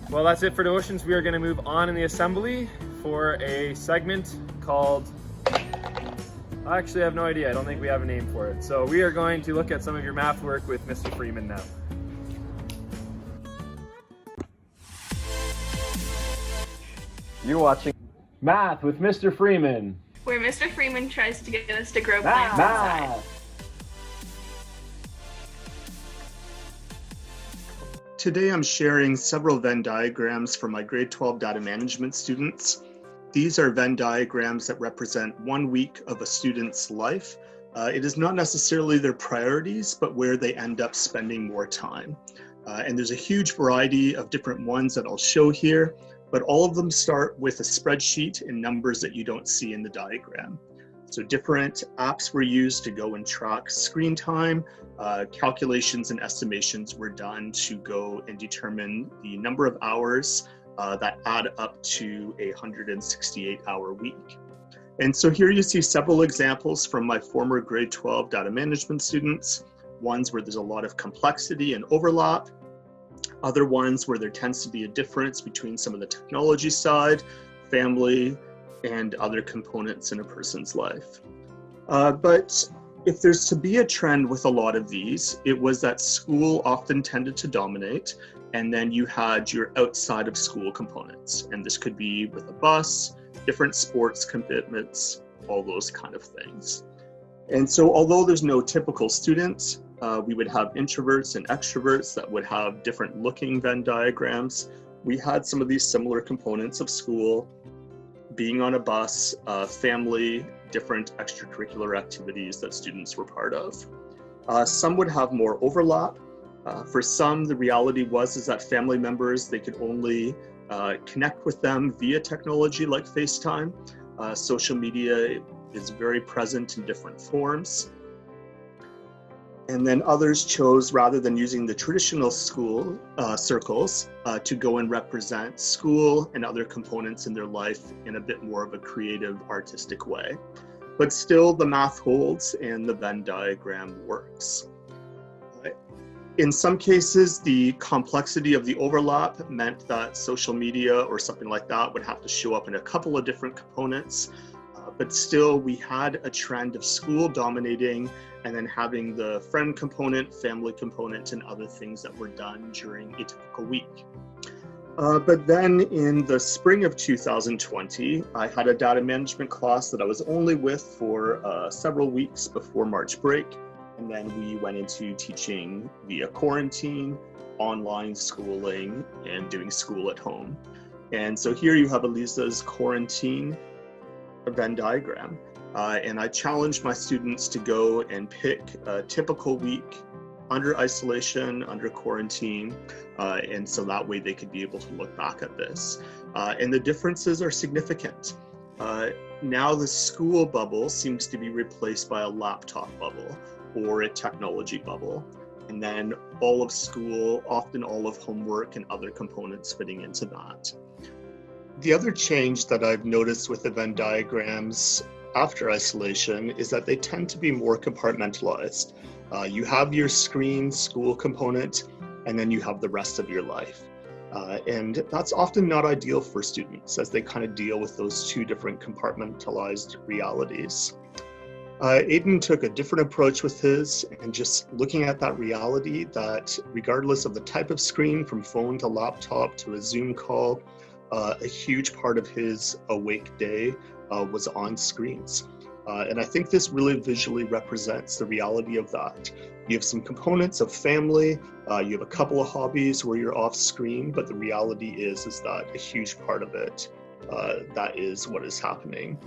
Well, that's it for notions. We are going to move on in the assembly for a segment called, I actually have no idea. I don't think we have a name for it. So we are going to look at some of your math work with Mr. Freeman now. You're watching Math with Mr. Freeman, where Mr. Freeman tries to get us to grow plants inside. Today I'm sharing several Venn diagrams for my grade 12 data management students. These are Venn diagrams that represent 1 week of a student's life. It is not necessarily their priorities, but where they end up spending more time. And there's a huge variety of different ones that I'll show here, but all of them start with a spreadsheet and numbers that you don't see in the diagram. So different apps were used to go and track screen time. Calculations and estimations were done to go and determine the number of hours that add up to a 168-hour week. And so here you see several examples from my former grade 12 data management students. Ones where there's a lot of complexity and overlap. Other ones where there tends to be a difference between some of the technology side, family, and other components in a person's life. But if there's to be a trend with a lot of these, it was that school often tended to dominate, and then you had your outside of school components. And this could be with a bus, different sports commitments, all those kind of things. And so although there's no typical students, we would have introverts and extroverts that would have different looking Venn diagrams. We had some of these similar components of school, being on a bus, family, different extracurricular activities that students were part of. Some would have more overlap. For some, the reality is that family members, they could only connect with them via technology like FaceTime. Social media is very present in different forms. And then others chose, rather than using the traditional school circles, to go and represent school and other components in their life in a bit more of a creative, artistic way. But still, the math holds and the Venn diagram works. In some cases, the complexity of the overlap meant that social media or something like that would have to show up in a couple of different components. But still, we had a trend of school dominating and then having the friend component, family component, and other things that were done during a typical week. But then in the spring of 2020, I had a data management class that I was only with for several weeks before March break. And then we went into teaching via quarantine, online schooling, and doing school at home. And so here you have Elisa's quarantine Venn diagram. And I challenged my students to go and pick a typical week under isolation, under quarantine, and so that way they could be able to look back at this. And the differences are significant. Now the school bubble seems to be replaced by a laptop bubble or a technology bubble. And then all of school, often all of homework and other components fitting into that. The other change that I've noticed with the Venn diagrams after isolation is that they tend to be more compartmentalized. You have your screen school component, and then you have the rest of your life. And that's often not ideal for students as they kind of deal with those two different compartmentalized realities. Aiden took a different approach with his, and just looking at that reality that regardless of the type of screen, from phone to laptop to a Zoom call, a huge part of his awake day was on screens. And I think this really visually represents the reality of that. You have some components of family, you have a couple of hobbies where you're off screen, but the reality is that a huge part of it, that is what is happening.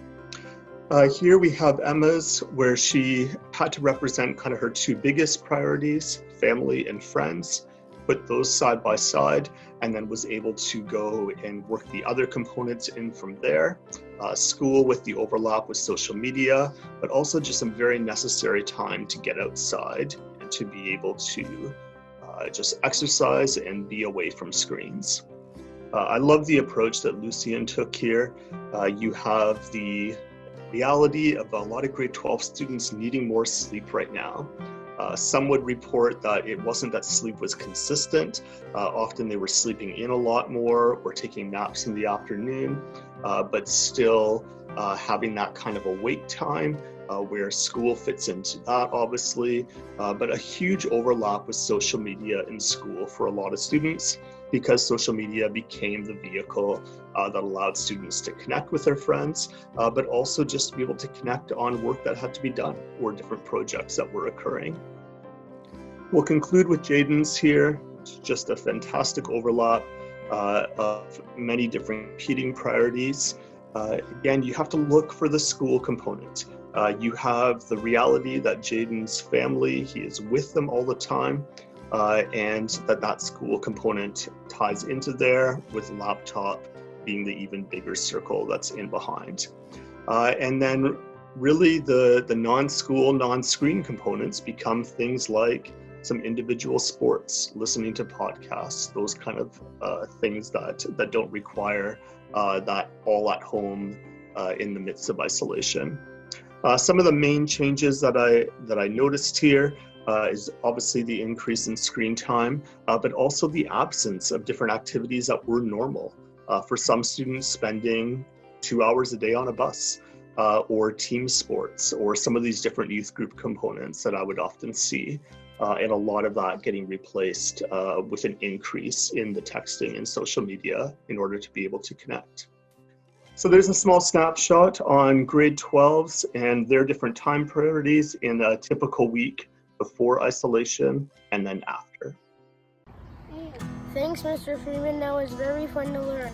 Here we have Emma's, where she had to represent kind of her two biggest priorities, family and friends, put those side by side, and then was able to go and work the other components in from there. School with the overlap with social media, but also just some very necessary time to get outside and to be able to just exercise and be away from screens. I love the approach that Lucian took here. You have the reality of a lot of grade 12 students needing more sleep right now. Some would report that it wasn't that sleep was consistent. Often they were sleeping in a lot more or taking naps in the afternoon, but still having that kind of awake time where school fits into that, obviously, but a huge overlap with social media in school for a lot of students, because social media became the vehicle that allowed students to connect with their friends, but also just to be able to connect on work that had to be done or different projects that were occurring. We'll conclude with Jaden's here. It's just a fantastic overlap of many different competing priorities. Again, you have to look for the school component. You have the reality that Jaden's family, he is with them all the time, and that school component ties into there, with laptop being the even bigger circle that's in behind. And then really the non-school, non-screen components become things like some individual sports, listening to podcasts, those kind of things that don't require that all at home in the midst of isolation. Some of the main changes that I noticed here is obviously the increase in screen time, but also the absence of different activities that were normal. For some students, spending 2 hours a day on a bus, or team sports, or some of these different youth group components that I would often see, and a lot of that getting replaced with an increase in the texting and social media in order to be able to connect. So there's a small snapshot on grade 12s and their different time priorities in a typical week before isolation and then after. Thanks, Mr. Freeman. That was very fun to learn.